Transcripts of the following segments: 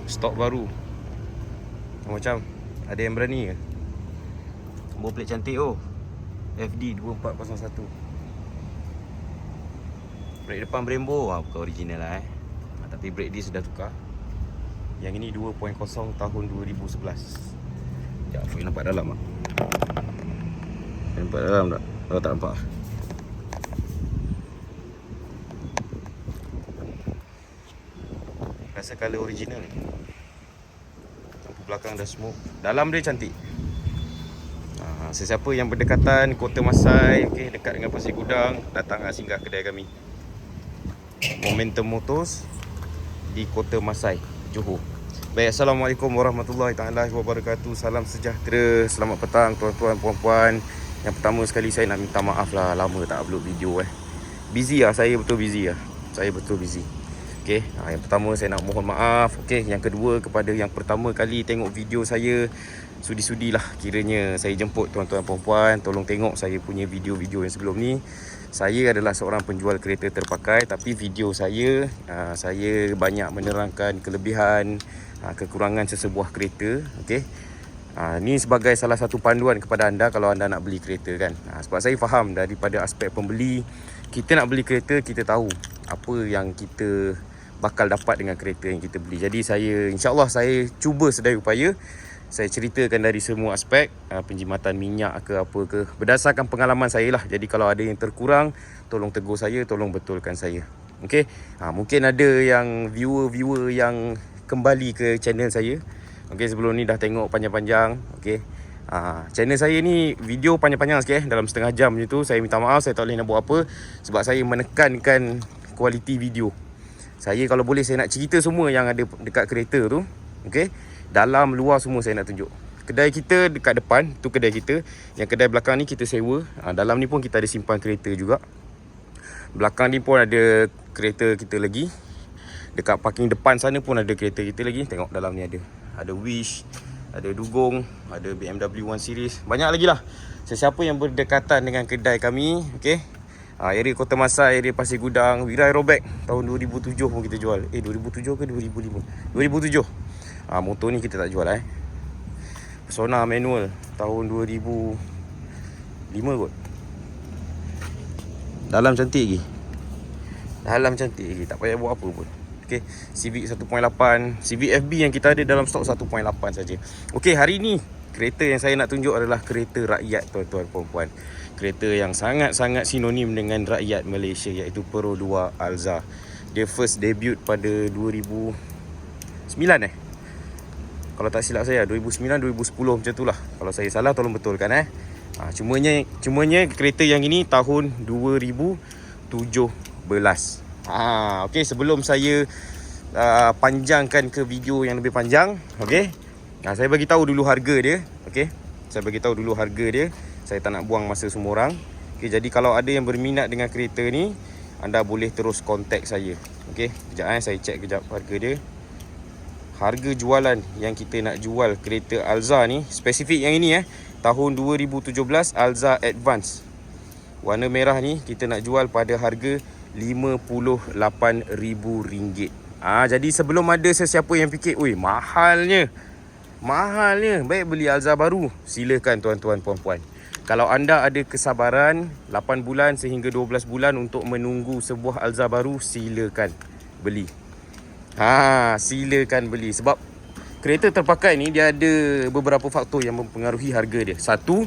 Stok baru. Macam ada yang berani ke? Nombor plate cantik oh. FD 2401. Brake depan Brembo bukan original lah tapi brake disc sudah tukar. Yang ini 2.0 tahun 2011. Sekejap, aku nampak dalam tak? Nampak dalam tak? Kalau tak nampak rasa color original ni. Lampu belakang dah smoke. Dalam dia cantik. Sesiapa yang berdekatan Kota Masai, okay, dekat dengan Pasir Gudang, datanglah singgah kedai kami, Momentum Motors di Kota Masai, Johor. Baik, Assalamualaikum warahmatullahi taala wabarakatuh. Salam sejahtera, selamat petang tuan-tuan puan-puan. Yang pertama sekali saya nak minta maaf lah, lama tak upload video Busy lah, saya betul busy lah. Saya betul busy. Okay, yang pertama saya nak mohon maaf. Okay, yang kedua kepada yang pertama kali tengok video saya, sudi-sudilah kiranya saya jemput tuan-tuan puan-puan, tolong tengok saya punya video-video yang sebelum ni. Saya adalah seorang penjual kereta terpakai, tapi video saya banyak menerangkan kelebihan, kekurangan sesebuah kereta. Okey. Ni sebagai salah satu panduan kepada anda kalau anda nak beli kereta kan. Sebab saya faham daripada aspek pembeli, kita nak beli kereta, kita tahu apa yang kita bakal dapat dengan kereta yang kita beli. Jadi insya-Allah saya cuba sedaya upaya saya ceritakan dari semua aspek, penjimatan minyak ke apa ke, berdasarkan pengalaman saya lah. Jadi kalau ada yang terkurang, tolong tegur saya, tolong betulkan saya. Okey. Mungkin ada yang viewer yang kembali ke channel saya. Okey, sebelum ni dah tengok panjang-panjang. Okey. Channel saya ni video panjang-panjang sikit dalam setengah jam macam tu. Saya minta maaf, saya tak boleh nak buat apa sebab saya menekankan kualiti video. Saya kalau boleh saya nak cerita semua yang ada dekat kereta tu. Okey. Dalam luar semua saya nak tunjuk. Kedai kita dekat depan, tu kedai kita. Yang kedai belakang ni kita sewa. Dalam ni pun kita ada simpan kereta juga. Belakang ni pun ada kereta kita lagi. Dekat parking depan sana pun ada kereta kita lagi. Tengok dalam ni ada. Ada Wish, ada Dugong, ada BMW 1 Series. Banyak lagi lah. Sesiapa yang berdekatan dengan kedai kami, okey. Area Kota Masai, area Pasir Gudang, Wira Aerobag tahun 2007 pun kita jual. 2007 ke 2005? 2007. Motor ni kita tak jual Persona manual tahun 2005 kot. Dalam cantik lagi. Tak payah buat apa pun. Okey, Civic 1.8, Civic FB yang kita ada dalam stok 1.8 saja. Okey, hari ni kereta yang saya nak tunjuk adalah kereta rakyat tuan-tuan puan-puan. Kereta yang sangat-sangat sinonim dengan rakyat Malaysia, iaitu Pro 2 Alza. Dia first debut pada 2009 kalau tak silap saya 2009-2010 macam tu lah. Kalau saya salah tolong betulkan Cumanya kereta yang ini tahun 2017. Okey, sebelum saya panjangkan ke video yang lebih panjang, okey. Saya bagi tahu dulu harga dia, okey. Saya tak nak buang masa semua orang. Okey, jadi kalau ada yang berminat dengan kereta ni, anda boleh terus kontak saya. Okey, kejap saya check kejap harga dia. Harga jualan yang kita nak jual kereta Alza ni, spesifik yang ini tahun 2017 Alza Advance. Warna merah ni kita nak jual pada harga RM58,000. Jadi sebelum ada sesiapa yang fikir, "Oi, mahalnya. Baik beli Alza baru." Silakan tuan-tuan puan-puan. Kalau anda ada kesabaran 8 bulan sehingga 12 bulan untuk menunggu sebuah Alza baru, silakan beli. Silakan beli. Sebab kereta terpakai ni dia ada beberapa faktor yang mempengaruhi harga dia. Satu,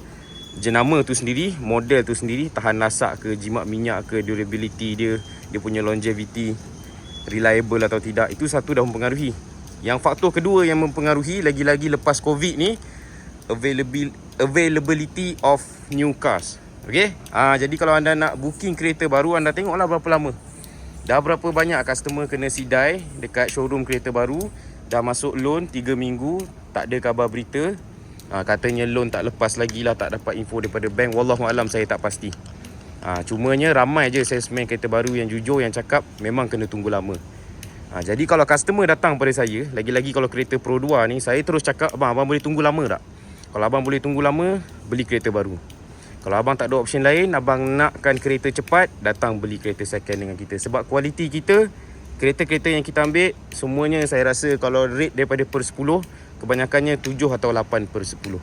jenama tu sendiri, model tu sendiri, tahan lasak ke, jimat minyak ke, durability dia punya longevity, reliable atau tidak. Itu satu dah mempengaruhi. Yang faktor kedua yang mempengaruhi lagi-lagi lepas COVID ni, availability of new cars. Okey? Jadi kalau anda nak booking kereta baru, anda tengoklah berapa lama. Dah berapa banyak customer kena sidai dekat showroom kereta baru. Dah masuk loan 3 minggu, tak ada khabar berita. Katanya loan tak lepas lagi lah, tak dapat info daripada bank. Wallahualam, saya tak pasti. Cumanya ramai je salesman kereta baru yang jujur, yang cakap memang kena tunggu lama. Jadi kalau customer datang pada saya, lagi-lagi kalau kereta Pro 2 ni, saya terus cakap, abang boleh tunggu lama tak? Kalau abang boleh tunggu lama, beli kereta baru. Kalau abang tak ada option lain, abang nakkan kereta cepat, datang beli kereta second dengan kita. Sebab kualiti kita kereta-kereta yang kita ambil semuanya saya rasa kalau rate daripada per 10, kebanyakannya 7 atau 8 per 10.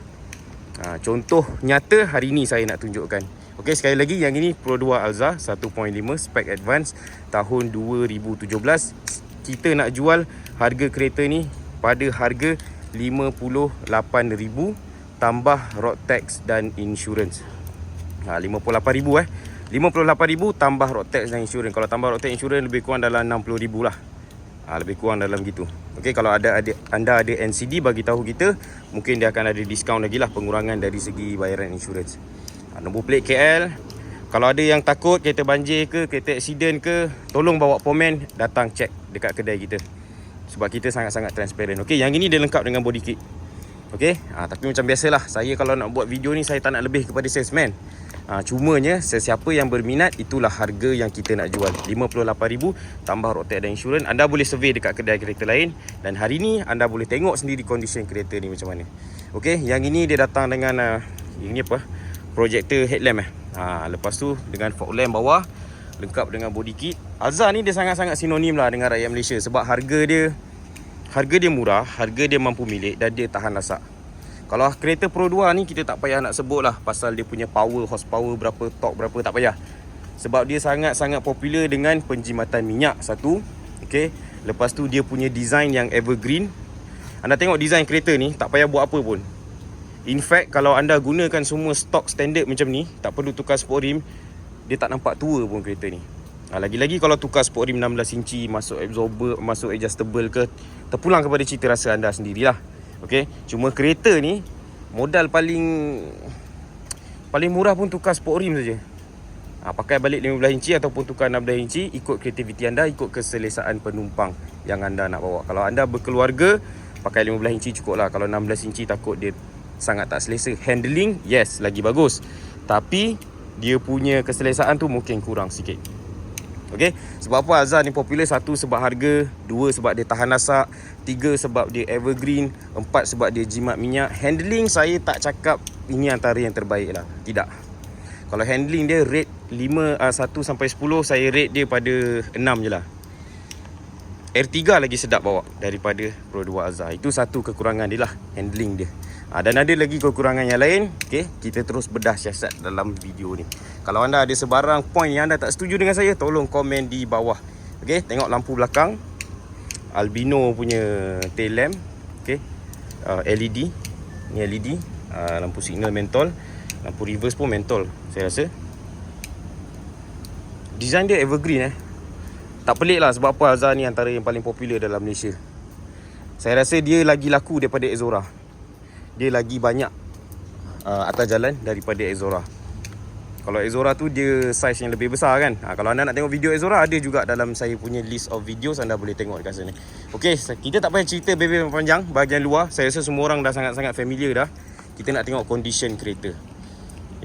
Contoh nyata hari ni saya nak tunjukkan. Okey, sekali lagi yang ini Pro 2 Alza 1.5 spec advance tahun 2017. Kita nak jual harga kereta ni pada harga 58,000 tambah road tax dan insurans. 58,000 58,000 tambah road tax dan insurans. Kalau tambah road tax insurans lebih kurang dalam 60,000 lah. Lebih kurang dalam gitu. Okey, kalau anda ada NCD, bagi tahu kita, mungkin dia akan ada diskaun lagi lah, pengurangan dari segi bayaran insurans. Nombor plate KL. Kalau ada yang takut kereta banjir ke, kereta accident ke, tolong bawa pomen, datang cek dekat kedai kita. Sebab kita sangat-sangat transparent. Okey, yang ini dia lengkap dengan body kit. Okey, tapi macam biasalah, saya kalau nak buat video ni saya tak nak lebih kepada salesman. Cumanya sesiapa yang berminat, itulah harga yang kita nak jual, 58,000 tambah road tax dan insurans. Anda boleh survey dekat kedai kereta lain, dan hari ni anda boleh tengok sendiri condition kereta ni macam mana. Okey, yang ini dia datang dengan ini apa? Projector headlamp lepas tu dengan fog lamp bawah, lengkap dengan body kit. Alza ni dia sangat-sangat sinonim lah dengan rakyat Malaysia sebab harga dia murah, harga dia mampu milik dan dia tahan lasak. Kalau kereta Pro 2 ni kita tak payah nak sebut lah pasal dia punya power, horsepower berapa, torque berapa, tak payah. Sebab dia sangat-sangat popular dengan penjimatan minyak satu. Okey, lepas tu dia punya design yang evergreen. Anda tengok design kereta ni, tak payah buat apa pun. In fact, kalau anda gunakan semua stok standard macam ni, tak perlu tukar sport rim, dia tak nampak tua pun kereta ni. Lagi-lagi kalau tukar sport rim 16 inci, masuk absorber, masuk adjustable ke, terpulang kepada cita rasa anda sendirilah. Okey, cuma kereta ni modal paling murah pun tukar sport rim saja. Pakai balik 15 inci ataupun tukar 16 inci, ikut kreativiti anda, ikut keselesaan penumpang yang anda nak bawa. Kalau anda berkeluarga, pakai 15 inci cukup lah. Kalau 16 inci takut dia sangat tak selesa. Handling, yes, lagi bagus. Tapi dia punya keselesaan tu mungkin kurang sikit. Okey, sebab apa Alza ni popular? 1 sebab harga, 2 sebab dia tahan lasak, 3 sebab dia evergreen, 4 sebab dia jimat minyak. Handling saya tak cakap ini antara yang terbaik lah, tidak. Kalau handling dia rate 1 sampai 10, saya rate dia pada 6 je lah. R3 lagi sedap bawa daripada Pro 2 Alza. Itu satu kekurangan dia lah, handling dia. Dan ada lagi kekurangan yang lain. Okey, kita terus bedah siasat dalam video ni. Kalau anda ada sebarang point yang anda tak setuju dengan saya, tolong komen di bawah. Okey, tengok lampu belakang, albino punya tail lamp. Okey, LED, ni LED, lampu signal mentol, lampu reverse pun mentol saya rasa. Design dia evergreen Tak pelik lah sebab apa Alza ni antara yang paling popular dalam Malaysia. Saya rasa dia lagi laku daripada Exora. Dia lagi banyak atas jalan daripada Exora. Kalau Exora tu dia size yang lebih besar kan. Kalau anda nak tengok video Exora, ada juga dalam saya punya list of videos, anda boleh tengok dekat sana. Okey, kita tak payah cerita bebel panjang bahagian luar. Saya rasa semua orang dah sangat-sangat familiar dah. Kita nak tengok condition kereta.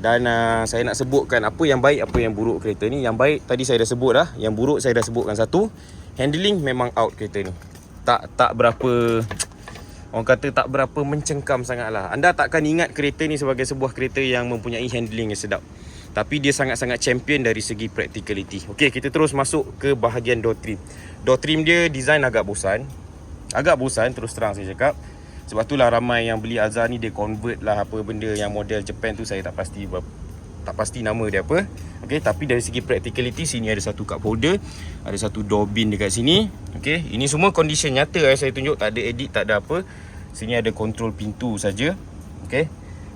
Dan saya nak sebutkan apa yang baik, apa yang buruk kereta ni. Yang baik tadi saya dah sebut dah, yang buruk saya dah sebutkan satu. Handling memang out kereta ni. Tak berapa, orang kata tak berapa mencengkam sangat lah. Anda takkan ingat kereta ni sebagai sebuah kereta yang mempunyai handling yang sedap. Tapi dia sangat-sangat champion dari segi practicality. Okey, kita terus masuk ke bahagian door trim. Door trim dia design agak bosan. Agak bosan terus terang saya cakap. Sebab itulah ramai yang beli Alza ni dia convert lah apa benda yang model Japan tu, saya tak pasti nama dia apa. Okey, tapi dari segi practicality, sini ada satu cup holder, ada satu door bin dekat sini. Okey, ini semua condition nyata saya tunjuk, tak ada edit, tak ada apa. Sini ada control pintu saja. Okey,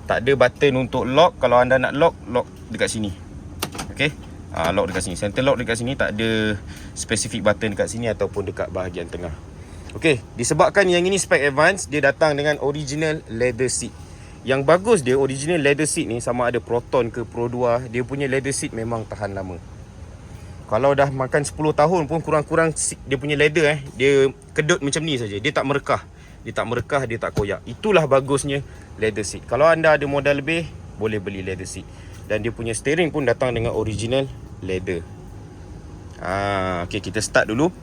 tak ada button untuk lock. Kalau anda nak lock dekat sini. Okey, lock dekat sini, center lock dekat sini. Tak ada specific button dekat sini ataupun dekat bahagian tengah. Okey, disebabkan yang ini spec advance, dia datang dengan original leather seat. Yang bagus dia original leather seat ni, sama ada Proton ke Pro 2, dia punya leather seat memang tahan lama. Kalau dah makan 10 tahun pun kurang-kurang dia punya leather dia kedut macam ni saja. Dia tak merekah. Dia tak koyak. Itulah bagusnya leather seat. Kalau anda ada modal lebih, boleh beli leather seat. Dan dia punya steering pun datang dengan original leather. Okey, kita start dulu.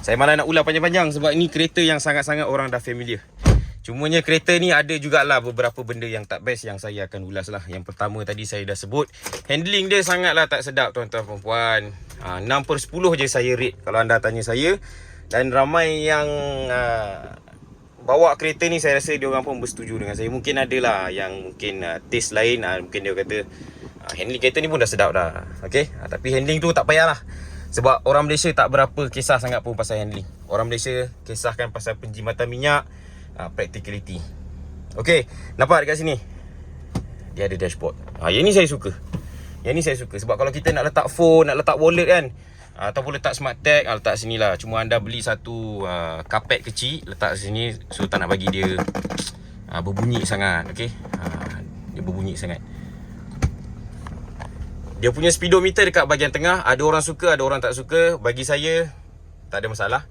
Saya malah nak ulang panjang-panjang sebab ini kereta yang sangat-sangat orang dah familiar. Cumanya kereta ni ada jugalah beberapa benda yang tak best yang saya akan ulas lah. Yang pertama tadi saya dah sebut, handling dia sangatlah tak sedap tuan-tuan perempuan. 6/10 je saya rate kalau anda tanya saya. Dan ramai yang bawa kereta ni saya rasa diorang pun bersetuju dengan saya. Mungkin ada lah yang mungkin taste lain. Mungkin dia kata handling kereta ni pun dah sedap dah. Okay? Tapi handling tu tak payahlah. Sebab orang Malaysia tak berapa kisah sangat pun pasal handling. Orang Malaysia kisahkan pasal penjimatan minyak, practicality. Okay, nampak dekat sini dia ada dashboard. Yang ni saya suka. Yang ni saya suka. Sebab kalau kita nak letak phone, nak letak wallet kan, ataupun letak smart tag, letak sini lah. Cuma anda beli satu karpet kecil, letak sini. So tak nak bagi dia berbunyi sangat. Okay, dia berbunyi sangat. Dia punya speedometer dekat bahagian tengah. Ada orang suka, ada orang tak suka. Bagi saya tak ada masalah.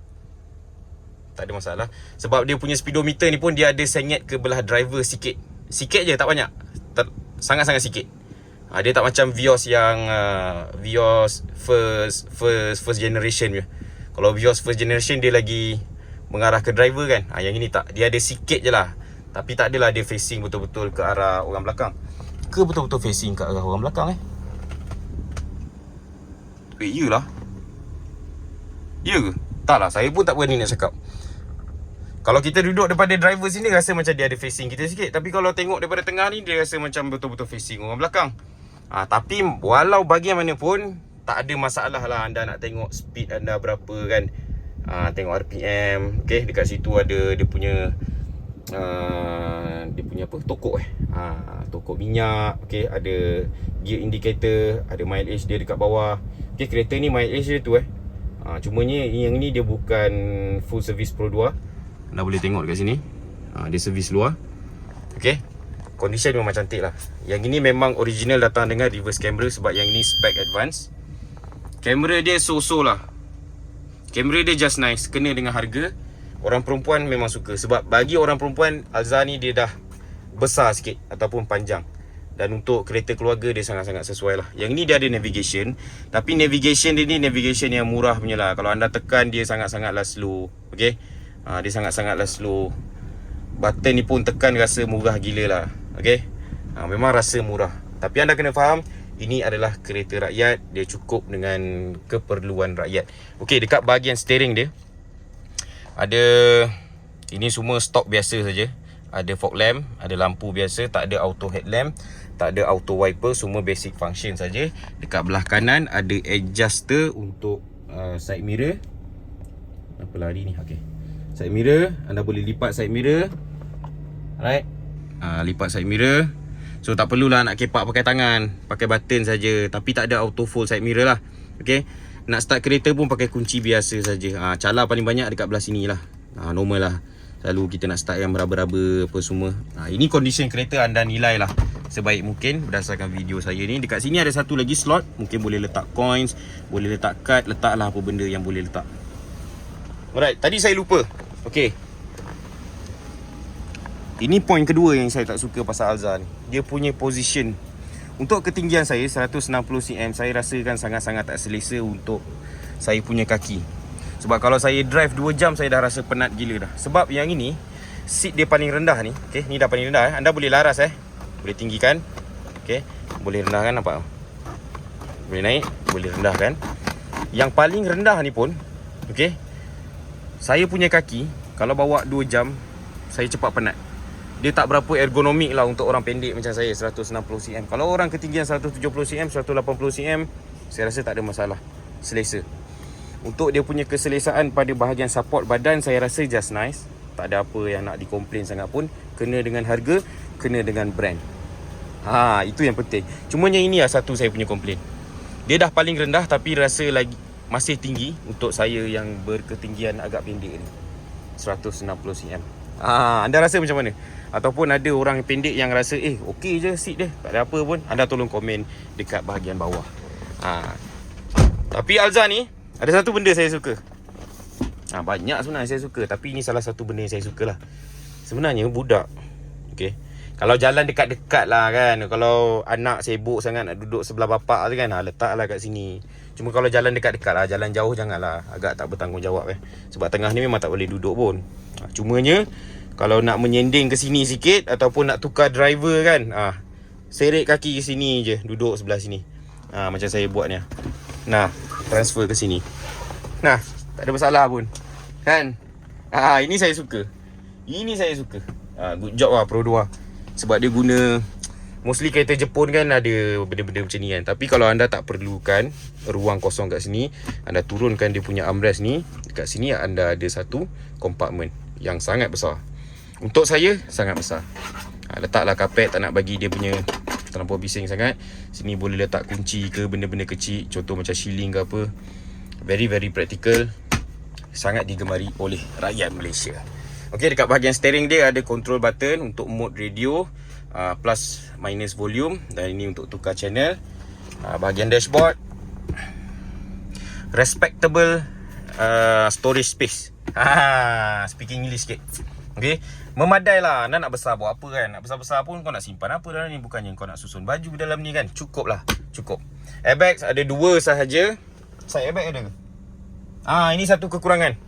Tak ada masalah. Sebab dia punya speedometer ni pun dia ada sengit ke belah driver sikit. Sikit je, tak banyak. Sangat-sangat sikit. Dia tak macam Vios yang Vios first generation je. Kalau Vios first generation dia lagi mengarah ke driver kan. Yang ini tak. Dia ada sikit je lah. Tapi tak adalah dia facing betul-betul ke arah orang belakang. Ke betul-betul facing ke arah orang belakang iyalah. Ya ke? Tak lah, saya pun tak berani nak cakap. Kalau kita duduk daripada driver sini, rasa macam dia ada facing kita sikit. Tapi kalau tengok daripada tengah ni, dia rasa macam betul-betul facing orang belakang. Tapi walau bagaimanapun, tak ada masalah lah anda nak tengok speed anda berapa kan. Tengok RPM. Okay, dekat situ ada dia punya apa? Tokok tokok minyak. Okay, ada gear indicator, ada mileage dia dekat bawah. Okay, kereta ni mileage dia tu cumanya yang ni dia bukan full service Pro 2. Anda boleh tengok dekat sini. Dia servis luar. Okay, condition memang cantik lah. Yang ini memang original datang dengan reverse camera. Sebab yang ini spec advance. Kamera dia so-so lah. Kamera dia just nice. Kena dengan harga. Orang perempuan memang suka. Sebab bagi orang perempuan, Alza ni dia dah besar sikit ataupun panjang. Dan untuk kereta keluarga dia sangat-sangat sesuai lah. Yang ni dia ada navigation. Tapi navigation dia ni navigation yang murah punya lah. Kalau anda tekan dia sangat-sangatlah slow. Okay, dia sangat-sangatlah slow. Button ni pun tekan rasa murah gila lah. Okay, memang rasa murah. Tapi anda kena faham, ini adalah kereta rakyat. Dia cukup dengan keperluan rakyat. Okay, dekat bahagian steering dia ada, ini semua stok biasa saja. Ada fog lamp, ada lampu biasa, tak ada auto headlamp, tak ada auto wiper, semua basic function saja. Dekat belah kanan ada adjuster untuk side mirror. Apa lari ni? Okey. Side mirror, anda boleh lipat side mirror. Alright. Lipat side mirror. So tak perlulah nak kepak pakai tangan, pakai button saja. Tapi tak ada auto fold side mirror lah. Okey. Nak start kereta pun pakai kunci biasa saja. Cala paling banyak dekat belah sini lah. Normal lah. Selalu kita nak start yang meraba-raba apa semua. Ini condition kereta anda nilai lah sebaik mungkin berdasarkan video saya ni. Dekat sini ada satu lagi slot. Mungkin boleh letak coins, boleh letak card. Letaklah apa benda yang boleh letak. Alright, tadi saya lupa. Okay, ini point kedua yang saya tak suka pasal Alza ni. Dia punya position. Untuk ketinggian saya 160 cm, saya rasakan sangat-sangat tak selesa untuk saya punya kaki. Sebab kalau saya drive 2 jam, saya dah rasa penat gila dah. Sebab yang ini, seat dia paling rendah ni. Okay, ni dah paling rendah. Anda boleh laras boleh tinggikan. Okay, boleh rendahkan, nampak? Boleh naik, boleh rendahkan. Yang paling rendah ni pun, okay, saya punya kaki, kalau bawa 2 jam, saya cepat penat. Dia tak berapa ergonomik lah untuk orang pendek macam saya, 160 cm. Kalau orang ketinggian 170 cm, 180 cm, saya rasa tak ada masalah. Selesa. Untuk dia punya keselesaan pada bahagian support badan, saya rasa just nice. Tak ada apa yang nak dikomplain sangat pun. Kena dengan harga, kena dengan brand. Itu yang penting. Cumanya ini lah satu saya punya komplain. Dia dah paling rendah tapi rasa lagi masih tinggi untuk saya yang berketinggian agak pendek ni, 160 cm. Anda rasa macam mana? Ataupun ada orang pendek yang rasa okey je seat dia, tak ada apa pun, anda tolong komen dekat bahagian bawah. Tapi Alza ni ada satu benda saya suka. Banyak sebenarnya saya suka, tapi ini salah satu benda yang saya suka lah. Sebenarnya budak, okay, kalau jalan dekat-dekat lah kan, kalau anak sibuk sangat nak duduk sebelah bapak tu kan, letaklah kat sini. Cuma kalau jalan dekat-dekat lah, jalan jauh janganlah, agak tak bertanggungjawab Sebab tengah ni memang tak boleh duduk pun. Cumanya Kalau nak menyending ke sini sikit ataupun nak tukar driver kan, seret kaki ke sini je, duduk sebelah sini. Macam saya buat ni. Nah, transfer ke sini. Nah, tak ada masalah pun. Kan? Ini saya suka. Ini saya suka. Good job lah Pro 2. Sebab dia guna, mostly kereta Jepun kan ada benda-benda macam ni kan. Tapi kalau anda tak perlukan ruang kosong kat sini, anda turunkan dia punya armrest ni. Dekat sini anda ada satu kompartmen yang sangat besar. Untuk saya, sangat besar. Letaklah kapet, tak nak bagi dia punya terlampau bising sangat. Sini boleh letak kunci ke benda-benda kecil, contoh macam shilling ke apa. Very very practical. Sangat digemari oleh rakyat Malaysia. Okey, dekat bahagian steering dia ada control button untuk mode radio, plus minus volume, dan ini untuk tukar channel. Bahagian dashboard, respectable storage space. Speaking English sikit. Okey, memadai lah. Anda nak besar buat apa kan? Nak besar-besar pun kau nak simpan apa dalam ni? Bukannya kau nak susun baju dalam ni kan? Cukup lah, cukup. Airbags ada 2 sahaja. Side airbag ada ke? Ini satu kekurangan.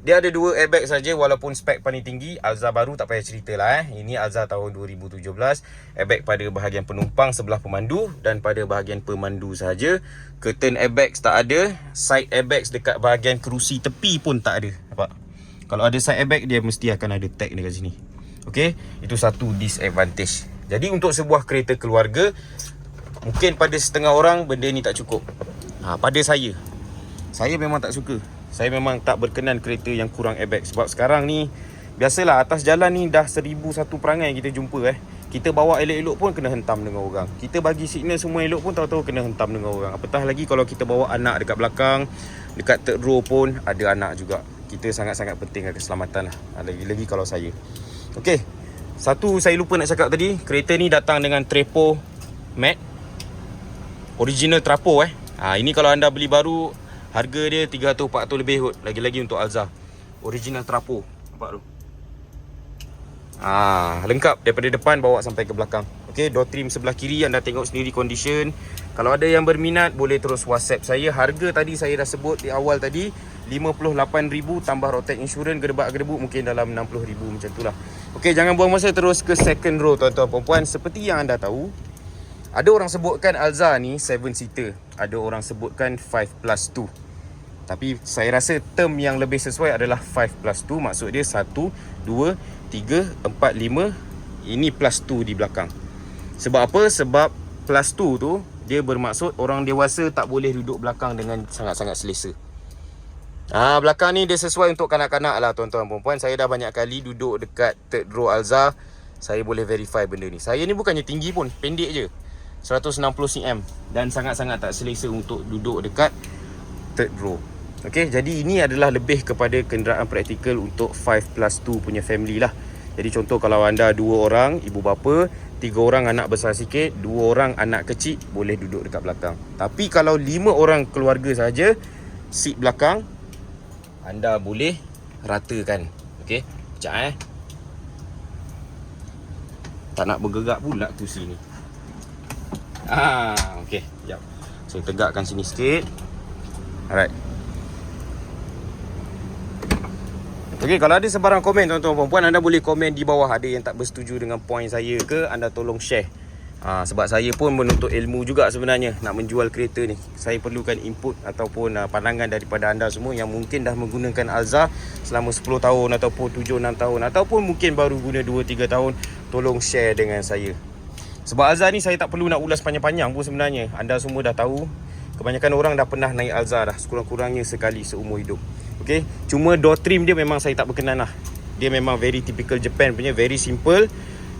Dia ada 2 airbag saja walaupun spek paling tinggi. Alza baru tak payah cerita lah. Ini Alza tahun 2017. Airbag pada bahagian penumpang sebelah pemandu dan pada bahagian pemandu sahaja. Curtain airbags tak ada. Side airbags dekat bahagian kerusi tepi pun tak ada. Nampak? Kalau ada side airbag, dia mesti akan ada tag dekat sini. Okey, itu satu disadvantage. Jadi untuk sebuah kereta keluarga, mungkin pada setengah orang benda ni tak cukup. Pada saya memang tak suka. Saya memang tak berkenan kereta yang kurang airbag. Sebab sekarang ni, biasalah atas jalan ni dah 1001 perangai kita jumpa. Kita bawa elok-elok pun kena hentam dengan orang. Kita bagi signal semua elok pun tahu-tahu kena hentam dengan orang. Apatah lagi kalau kita bawa anak dekat belakang, dekat third row pun ada anak juga. Kita sangat-sangat pentingkan keselamatan lah. Lagi-lagi kalau saya. Okey, satu saya lupa nak cakap tadi. Kereta ni datang dengan Trapo Mat, original Trapo. Ini kalau anda beli baru, harga dia 300-400 lebih kot. Lagi-lagi untuk Alza, original Trapo. Nampak tu? Lengkap daripada depan bawa sampai ke belakang. Okey, door trim sebelah kiri anda tengok sendiri condition. Kalau ada yang berminat boleh terus WhatsApp saya. Harga tadi saya dah sebut di awal tadi, 58,000 tambah road tax insurance, gedebak-gedebuk mungkin dalam 60,000 macam tu lah. Okey, jangan buang masa, terus ke second row tuan-tuan perempuan. Seperti yang anda tahu, ada orang sebutkan Alza ni 7 seater, ada orang sebutkan 5+2. Tapi saya rasa term yang lebih sesuai adalah 5+2. Maksud dia 1, 2, 3, 4, 5. Ini plus 2 di belakang. Sebab apa? Sebab plus 2 tu dia bermaksud orang dewasa tak boleh duduk belakang dengan sangat-sangat selesa. Belakang ni dia sesuai untuk kanak-kanak lah tuan-tuan perempuan. Saya dah banyak kali duduk dekat third row Alza. Saya boleh verify benda ni. Saya ni bukannya tinggi pun, pendek je, 160 cm, dan sangat-sangat tak selesa untuk duduk dekat third row. Okey, jadi ini adalah lebih kepada kenderaan praktikal untuk 5+2 punya family lah. Jadi contoh kalau anda 2 orang, ibu bapa, 3 orang anak besar sikit, 2 orang anak kecil, boleh duduk dekat belakang. Tapi kalau 5 orang keluarga saja, seat belakang anda boleh ratakan. Okey, sekejap tak nak bergerak pula kursi ni. Okey, sekejap. Saya tegakkan sini sikit. Alright. Okey, kalau ada sebarang komen tuan-tuan perempuan, anda boleh komen di bawah. Ada yang tak bersetuju dengan point saya ke, anda tolong share. Sebab saya pun menuntut ilmu juga sebenarnya nak menjual kereta ni. Saya perlukan input ataupun pandangan daripada anda semua yang mungkin dah menggunakan Alza selama 10 tahun ataupun 7-6 tahun ataupun mungkin baru guna 2-3 tahun. Tolong share dengan saya. Sebab Alza ni saya tak perlu nak ulas panjang-panjang pun sebenarnya. Anda semua dah tahu. Kebanyakan orang dah pernah naik Alza dah, sekurang-kurangnya sekali seumur hidup. Okey, cuma door trim dia memang saya tak berkenan lah. Dia memang very typical Japan punya, very simple.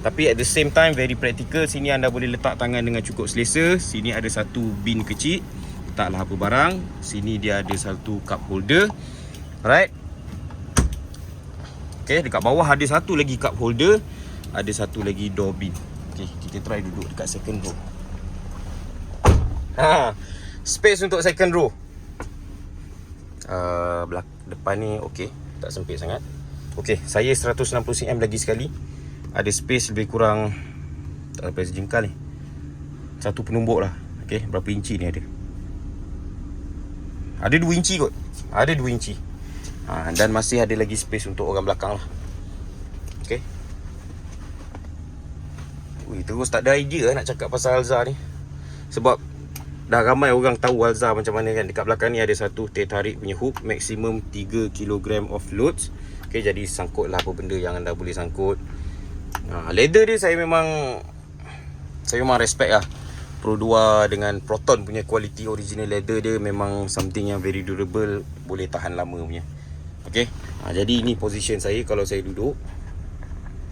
Tapi at the same time very practical. Sini anda boleh letak tangan dengan cukup selesa. Sini ada satu bin kecil, letaklah apa barang. Sini dia ada satu cup holder. Alright. Okay, dekat bawah ada satu lagi cup holder. Ada satu lagi door bin. Okay, kita try duduk dekat second row. Space untuk second row. Depan ni okay, tak sempit sangat. Okay, saya 160 cm lagi sekali. Ada space lebih kurang tak sampai sejengkal ni. Satu penumbuk lah. Okay, berapa inci ni ada? Ada 2 inci kot. Ada 2 inci. Dan masih ada lagi space untuk orang belakang lah. Terus tak ada idea nak cakap pasal Alza ni. Sebab dah ramai orang tahu Alza macam mana kan. Dekat belakang ni ada satu teh tarik punya hook, maksimum 3 kg of loads. Okay, jadi sangkut lah apa benda yang anda boleh sangkut. Leather dia saya memang respect lah. Pro 2 dengan Proton punya quality original leather dia memang something yang very durable, boleh tahan lama punya. Okay, jadi ini position saya kalau saya duduk.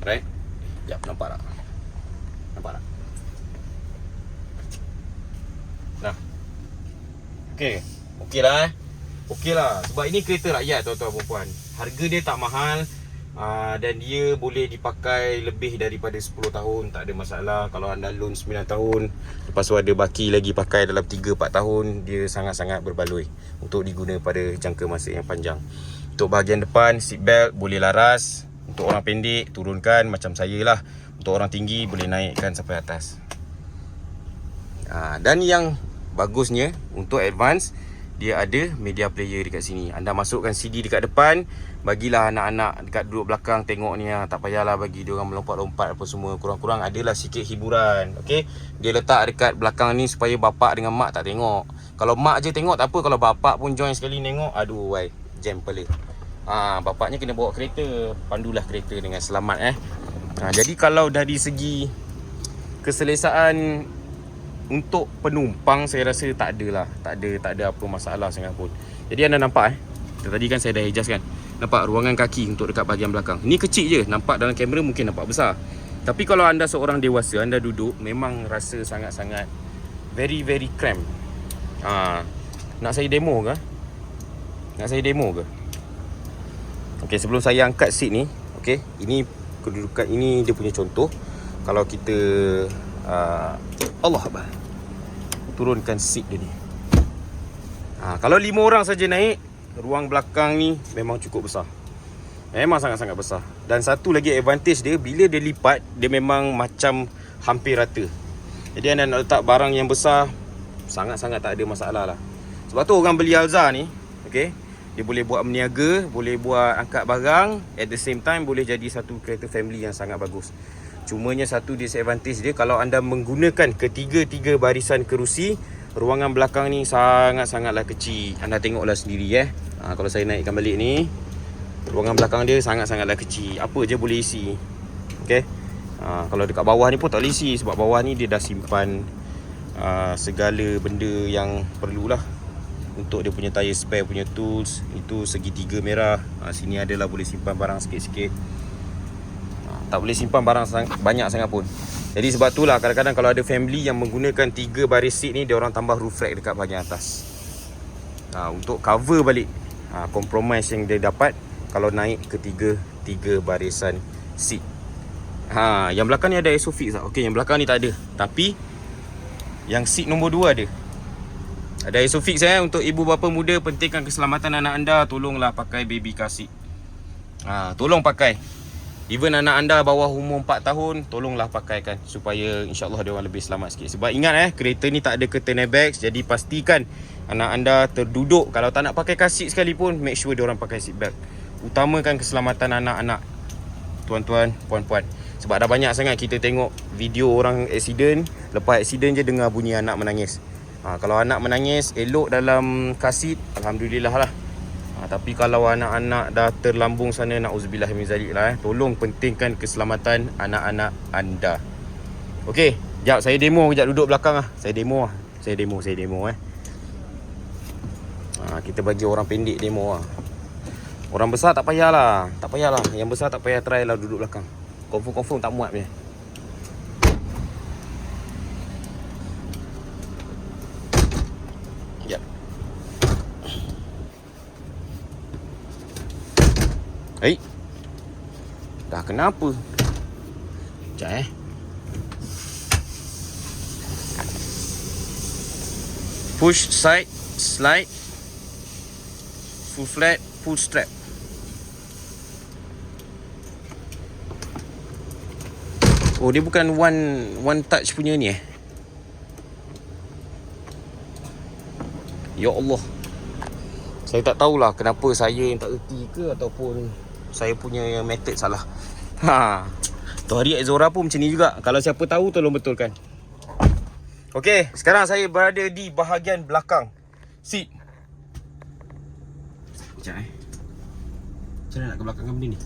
Right. Sekejap, nampak tak? Nampak tak? Nah. Okey lah. Okey lah. Sebab ini kereta rakyat tuan-tuan perempuan. Harga dia tak mahal. Dan dia boleh dipakai lebih daripada 10 tahun. Tak ada masalah. Kalau anda loan 9 tahun, lepas tu ada baki lagi pakai dalam 3-4 tahun, dia sangat-sangat berbaloi untuk diguna pada jangka masa yang panjang. Untuk bahagian depan, seat belt boleh laras. Untuk orang pendek, turunkan macam saya lah. Untuk orang tinggi, boleh naikkan sampai atas. Dan yang bagusnya, untuk advance, dia ada media player dekat sini. Anda masukkan CD dekat depan, bagilah anak-anak dekat duduk belakang tengok ni. Tak payahlah bagi dia orang melompat-lompat apa semua. Kurang-kurang adalah sikit hiburan. Okay? Dia letak dekat belakang ni supaya bapak dengan mak tak tengok. Kalau mak je tengok tak apa, kalau bapak pun join sekali tengok, aduh wai, jam kepala. Bapaknya kena bawa kereta, pandulah kereta dengan selamat. Jadi kalau dari segi keselesaan untuk penumpang, saya rasa tak ada apa masalah sangat pun. Jadi anda nampak tadi kan saya dah adjust kan. Nampak ruangan kaki untuk dekat bahagian belakang. Ni kecil je, nampak dalam kamera mungkin nampak besar. Tapi kalau anda seorang dewasa, anda duduk memang rasa sangat-sangat very very cramp. Nak saya demo ke? Okey, sebelum saya angkat seat ni, okey, ini kedudukan, ini dia punya contoh. Kalau kita Allah Akbar, turunkan seat dia ni. Kalau 5 orang saja naik, ruang belakang ni memang cukup besar. Memang sangat-sangat besar. Dan satu lagi advantage dia, bila dia lipat, dia memang macam hampir rata. Jadi anda nak letak barang yang besar, sangat-sangat tak ada masalah lah. Sebab tu orang beli Alza ni, okey, dia boleh buat meniaga, boleh buat angkat barang, at the same time boleh jadi satu kereta family yang sangat bagus. Cumanya satu disadvantage dia, kalau anda menggunakan ketiga-tiga barisan kerusi, ruangan belakang ni sangat-sangatlah kecil. Anda tengoklah sendiri kalau saya naikkan balik ni, ruangan belakang dia sangat-sangatlah kecil. Apa je boleh isi. Okey. Kalau dekat bawah ni pun tak boleh isi, sebab bawah ni dia dah simpan segala benda yang perlulah. Untuk dia punya tire spare punya tools, itu segitiga merah. Sini adalah boleh simpan barang sikit-sikit. Tak boleh simpan barang banyak sangat pun. Jadi sebab itulah kadang-kadang kalau ada family yang menggunakan 3 baris seat ni, dia orang tambah roof rack dekat bahagian atas. Untuk cover balik compromise yang dia dapat kalau naik ke 3 barisan seat. Yang belakang ni ada Isofix tak? Okey, yang belakang ni tak ada. Tapi yang seat nombor 2 ada. Ada Isofix untuk ibu bapa muda, pentingkan keselamatan anak anda, tolonglah pakai baby car seat. Tolong pakai. Even anak anda bawah umur 4 tahun, tolonglah pakaikan supaya insya-Allah dia orang lebih selamat sikit. Sebab ingat kereta ni tak ada curtain airbags, jadi pastikan anak anda terduduk. Kalau tak nak pakai car seat sekalipun, make sure dia orang pakai seat belt. Utamakan keselamatan anak-anak, tuan-tuan, puan-puan. Sebab dah banyak sangat kita tengok video orang accident, lepas accident je dengar bunyi anak menangis. Kalau anak menangis, elok dalam car seat, alhamdulillah lah. Tapi kalau anak-anak dah terlambung sana, na'udzubillah min zalik lah. Tolong pentingkan keselamatan anak-anak anda. Okey, jap saya demo kejap duduk belakang Saya demo. Kita bagi orang pendek demo Orang besar tak payahlah. Yang besar tak payah try lah duduk belakang. Confirm tak muat punya. Dah kenapa? Sekejap Push, side, slide, full flat, full strap. Oh, dia bukan one touch punya ni Ya Allah, saya tak tahulah kenapa saya yang tak erti ke, ataupun saya punya method salah. Tu hari Exora pun macam ni juga. Kalau siapa tahu tolong betulkan. Okey, sekarang saya berada di bahagian belakang seat. Sekejap Macam mana nak ke belakangkan benda ni?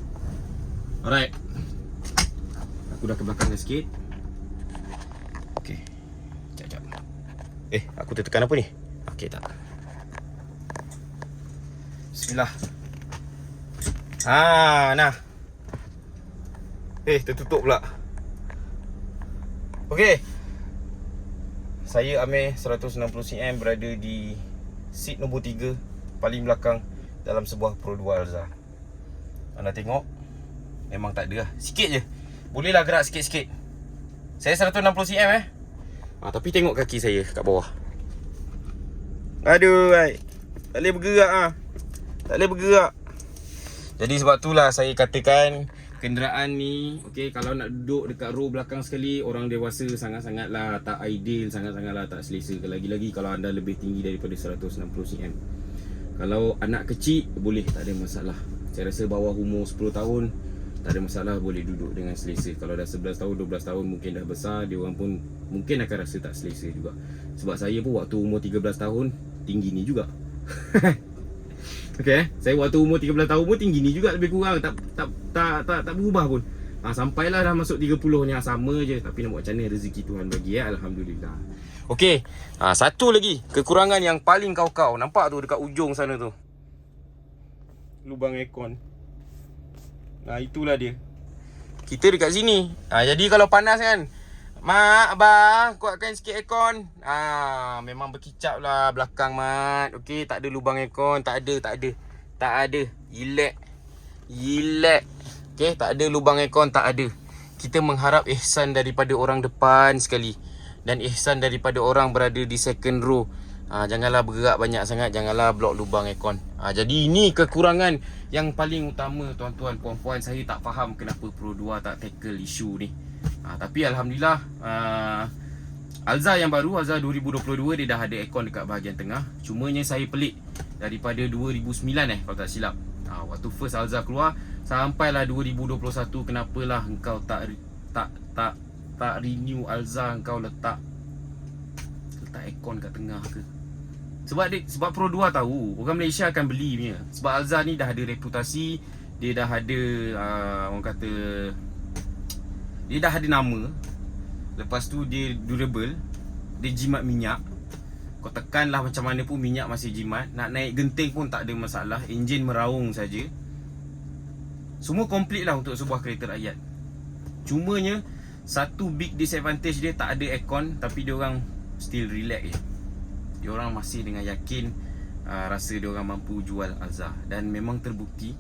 Alright. Aku dah ke belakangkan sikit. Okey. Sekejap. Aku tertekan apa ni? Okey tak. Bismillah. Nah. Tertutup pula. Okey. Saya Amir 160cm berada di seat nombor 3 paling belakang dalam sebuah Pro 2 Alza. Anda tengok, memang tak ada lah. Sikit je. Bolehlah gerak sikit-sikit. Saya 160cm tapi tengok kaki saya kat bawah. Aduh, tak boleh bergerak Tak boleh bergerak. Jadi sebab itulah saya katakan kenderaan ni, okey, kalau nak duduk dekat row belakang sekali, orang dewasa sangat-sangatlah tak ideal, sangat-sangatlah tak selesa. Lagi-lagi kalau anda lebih tinggi daripada 160cm. Kalau anak kecil boleh, tak ada masalah. Saya rasa bawah umur 10 tahun tak ada masalah, boleh duduk dengan selesa. Kalau dah 11 tahun, 12 tahun mungkin dah besar, dia orang pun mungkin akan rasa tak selesa juga. Sebab saya pun waktu umur 13 tahun tinggi ni juga. Okey, saya waktu umur 13 tahun pun tinggi ni juga, lebih kurang tak berubah pun. Sampailah dah masuk 30 ni sama je, tapi nak buat macam mana, rezeki Tuhan bagi alhamdulillah. Okey, satu lagi kekurangan yang paling kau nampak tu dekat ujung sana tu. Lubang aircon. Itulah dia. Kita dekat sini. Jadi kalau panas kan, mak, abang, kuatkan sikit aircon. Memang berkicap lah belakang, mat. Okey, tak ada lubang aircon. Tak ada. Relax. Okey, tak ada lubang aircon, tak ada. Kita mengharap ihsan daripada orang depan sekali. Dan ihsan daripada orang berada di second row. Janganlah bergerak banyak sangat. Janganlah blok lubang aircon. Jadi ini kekurangan yang paling utama, tuan-tuan, puan-puan. Saya tak faham kenapa Pro 2 tak tackle isu ni. Tapi alhamdulillah, Alza yang baru, Alza 2022, dia dah ada aircon dekat bahagian tengah. Cumanya saya pelik daripada 2009 kalau tak silap. Waktu first Alza keluar sampailah 2021, kenapalah engkau tak renew Alza, engkau letak aircon kat tengah ke? Sebab Pro 2 tahu orang Malaysia akan beli punya. Sebab Alza ni dah ada reputasi, dia dah ada orang kata, dia dah ada nama. Lepas tu dia durable, dia jimat minyak. Kau tekanlah macam mana pun minyak masih jimat. Nak naik genting pun tak ada masalah. Enjin meraung saja. Semua komplit lah untuk sebuah kereta rakyat. Cumanya satu big disadvantage dia, tak ada aircon, tapi dia orang still relax je. Dia orang masih dengan yakin, rasa dia orang mampu jual Alza. Dan memang terbukti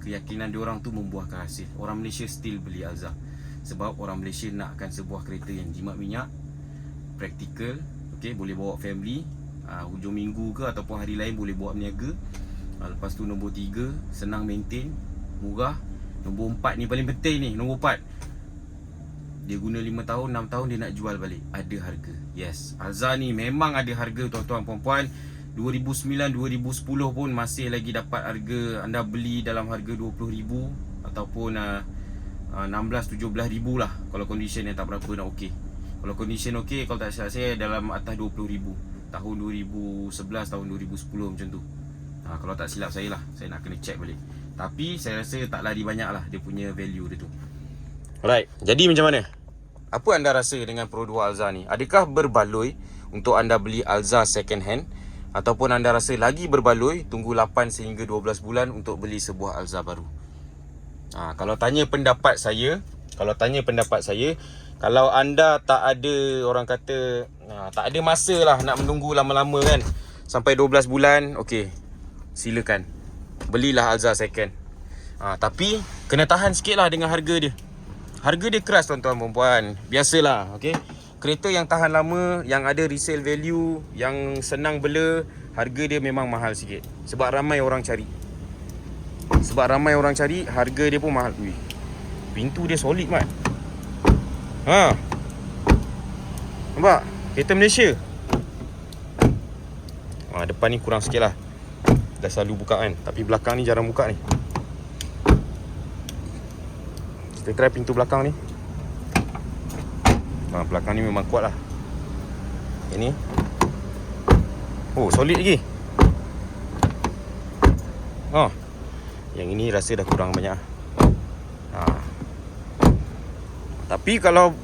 keyakinan dia orang tu membuahkan hasil. Orang Malaysia still beli Alza. Sebab orang Malaysia nakkan sebuah kereta yang jimat minyak, praktikal, okey, boleh bawa family, hujung minggu ke ataupun hari lain boleh bawa berniaga. Lepas tu nombor 3, senang maintain, murah. Nombor 4 ni paling penting ni. Nombor 4, dia guna 5 tahun, 6 tahun dia nak jual balik. Ada harga. Yes, Alza ni memang ada harga, tuan-tuan, puan-puan. 2009, 2010 pun masih lagi dapat harga. Anda beli dalam harga 20,000 ataupun 16-17,000 lah, kalau condition yang tak berapa nak okey. Kalau condition okey, kalau tak silap saya dalam atas 20,000. Tahun 2011, tahun 2010 macam tu. Kalau tak silap saya lah, saya nak kena check balik. Tapi saya rasa tak lari banyak lah dia punya value dia tu. Alright, jadi macam mana? Apa anda rasa dengan Pro 2 Alza ni? Adakah berbaloi untuk anda beli Alza second hand? Ataupun anda rasa lagi berbaloi tunggu 8 sehingga 12 bulan untuk beli sebuah Alza baru? Kalau tanya pendapat saya, kalau anda tak ada, orang kata, tak ada masa lah nak menunggu lama-lama kan, sampai 12 bulan, okey, silakan belilah Alza second. Tapi kena tahan sikit lah dengan harga dia. Harga dia keras, tuan-tuan, perempuan. Biasalah, okey. Kereta yang tahan lama, yang ada resale value, yang senang bela, harga dia memang mahal sikit. Sebab ramai orang cari. Harga dia pun mahal. Pintu dia solid, mat. Nampak? Kereta Malaysia. Depan ni kurang sikit lah. Dah selalu buka kan. Tapi belakang ni jarang buka ni. Kita try pintu belakang ni. Belakang ni memang kuat lah. Ini solid lagi. Yang ini rasa dah kurang banyak. Tapi kalau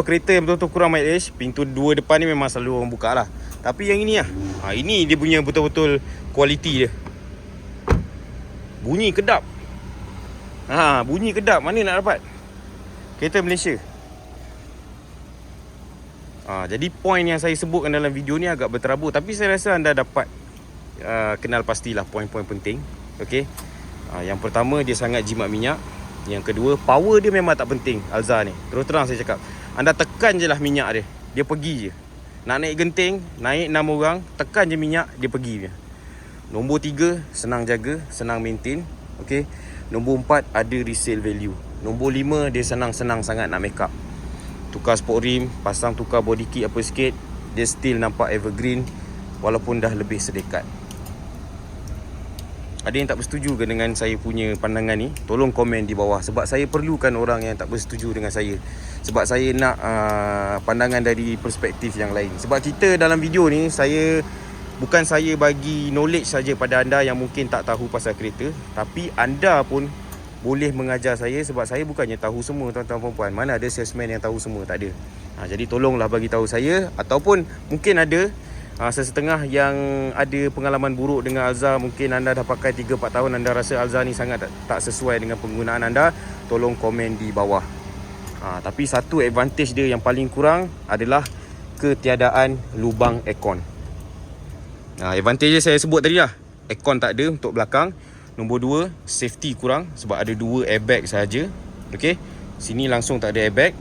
kereta yang betul-betul kurang mileage, pintu dua depan ni memang selalu orang buka lah. Tapi yang ini lah, ini dia punya betul-betul kualiti dia. Bunyi kedap. Bunyi kedap. Mana nak dapat kereta Malaysia? Jadi poin yang saya sebutkan dalam video ni agak berterabur, tapi saya rasa anda dapat kenal pastilah poin-poin penting. Okey. Yang pertama, dia sangat jimat minyak. Yang kedua, power dia memang tak penting. Alza ni, terus terang saya cakap, anda tekan je lah minyak dia, dia pergi je. Nak naik genting, naik 6 orang, tekan je minyak, dia pergi je. Nombor 3, senang jaga, senang maintain. Okay. Nombor 4, ada resale value. Nombor 5, dia senang-senang sangat nak make up. Tukar sport rim, pasang tukar body kit apa sikit, dia still nampak evergreen walaupun dah lebih sedekat. Ada yang tak bersetuju ke dengan saya punya pandangan ni? Tolong komen di bawah, sebab saya perlukan orang yang tak bersetuju dengan saya. Sebab saya nak pandangan dari perspektif yang lain. Sebab kita dalam video ni, bukan saya bagi knowledge saja pada anda yang mungkin tak tahu pasal kereta, tapi anda pun boleh mengajar saya, sebab saya bukannya tahu semua, tuan-tuan perempuan. Mana ada salesman yang tahu semua, tak ada. Jadi tolonglah bagi tahu saya, ataupun mungkin ada sesetengah yang ada pengalaman buruk dengan Alza. Mungkin anda dah pakai 3-4 tahun, anda rasa Alza ni sangat tak sesuai dengan penggunaan anda. Tolong komen di bawah. Tapi satu advantage dia yang paling kurang adalah ketiadaan lubang aircon. Advantage saya sebut tadi lah. Aircon tak ada untuk belakang. Nombor 2, safety kurang sebab ada 2 airbag sahaja. Okay, sini langsung tak ada airbag.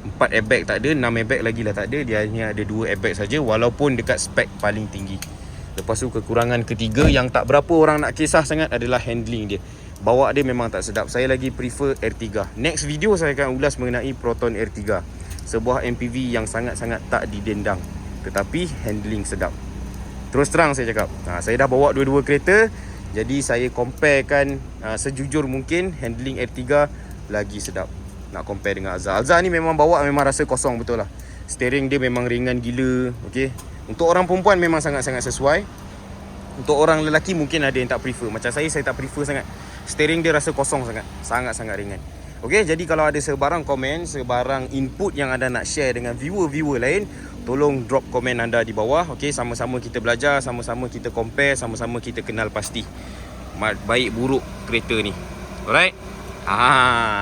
4 airbag tak ada, 6 airbag lagi lah tak ada. Dia hanya ada 2 airbag saja, walaupun dekat spek paling tinggi. Lepas tu kekurangan ketiga yang tak berapa orang nak kisah sangat adalah handling dia. Bawa dia memang tak sedap. Saya lagi prefer R3. Next video saya akan ulas mengenai Proton R3, sebuah MPV yang sangat-sangat tak didendang, tetapi handling sedap. Terus terang saya cakap, saya dah bawa dua-dua kereta, jadi saya comparekan sejujur mungkin handling R3 lagi sedap nak compare dengan Alza. Alza ni memang bawa memang rasa kosong betul lah. Steering dia memang ringan gila. Okay. Untuk orang perempuan memang sangat-sangat sesuai. Untuk orang lelaki mungkin ada yang tak prefer. Macam saya tak prefer sangat. Steering dia rasa kosong sangat. Sangat-sangat ringan. Okay, jadi kalau ada sebarang komen, sebarang input yang anda nak share dengan viewer-viewer lain, tolong drop komen anda di bawah. Okay, sama-sama kita belajar, sama-sama kita compare, sama-sama kita kenal pasti baik buruk kereta ni. Alright.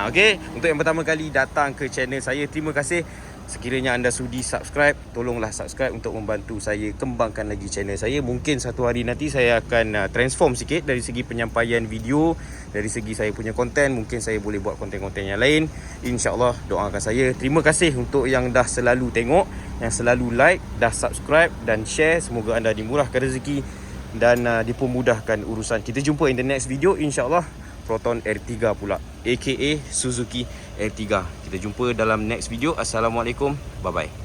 Okay, untuk yang pertama kali datang ke channel saya, terima kasih. Sekiranya anda sudi subscribe, tolonglah subscribe untuk membantu saya kembangkan lagi channel saya. Mungkin satu hari nanti saya akan transform sikit dari segi penyampaian video, dari segi saya punya konten. Mungkin saya boleh buat konten-konten yang lain. InsyaAllah, doakan saya. Terima kasih untuk yang dah selalu tengok, yang selalu like, dah subscribe dan share. Semoga anda dimurahkan rezeki dan dipermudahkan urusan. Kita jumpa in the next video, insyaAllah. Proton R3 pula, aka Suzuki R3. Kita jumpa dalam next video. Assalamualaikum, bye bye.